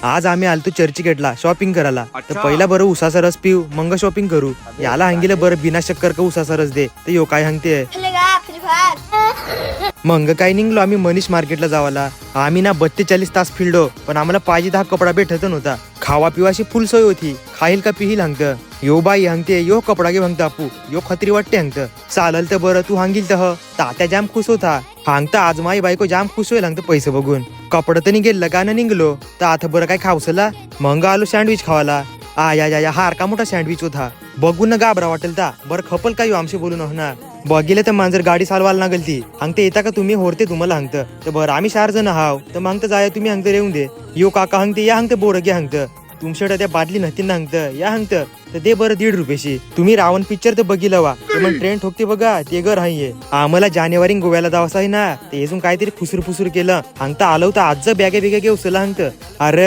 आज आम्ही आलतो चर्चगेटला शॉपिंग करायला. तर पहिला बरं उसाचा रस पिऊ मग शॉपिंग करू. याला हंगीला बरं बिना शक्कर का उसाचा रस दे तर यो काय हंगते. मग काय निघलो आम्ही मनीष मार्केटला जावाला. आम्ही ना 42 तास फिरलो पण आम्हाला पाहिजे हा कपडा भेटत नव्हता. खावा पिवाशी फुल सोय होती. खाईल का पिहील हंगत. यो बाई हंगते यो कपडा घे हंगत आपू यो खत्री वाटते हंगत. चालल तर बरं तू हांगील तर तात्या जाम खुश होता. हांगता आज माई बायको जाम खुश होईल हंगत पैसे बघून. कपडा तर निघेल गाणं निघलो तर आता बरं काय खावसला. मग आलो सँडविच खावाला. या हार का मोठा सँडविच होता. बघून ना गाबरा वाटेल ता बरं खपल काय आमशी बोलून हो ना. बघिले तर मांजर गाडी चालवायला ना गलती हंगते येता का तुम्ही होरते तुम्हाला हंगत. तर बरं आम्ही 4 जण हाव तर मग तर जाय तुम्ही हंगत रेवून दे. यो काका हंगते या हंगते बोर घ्या हंगत. तुमच्याकडे त्या बाटली नसतील ना हंगत या हंगत तर दे बरं 1.5 रुपयाशी. तुम्ही रावण पिक्चर तर बघितलं वा ते मग ट्रेन ठोकते बघा ते घर हाय. आम्हाला जानेवारी गोव्याला जावं आहे ना ते अजून काहीतरी फुसूर केलं हंगता आलं होतं आज बॅगे बिगे घेऊ सला हंगत. अरे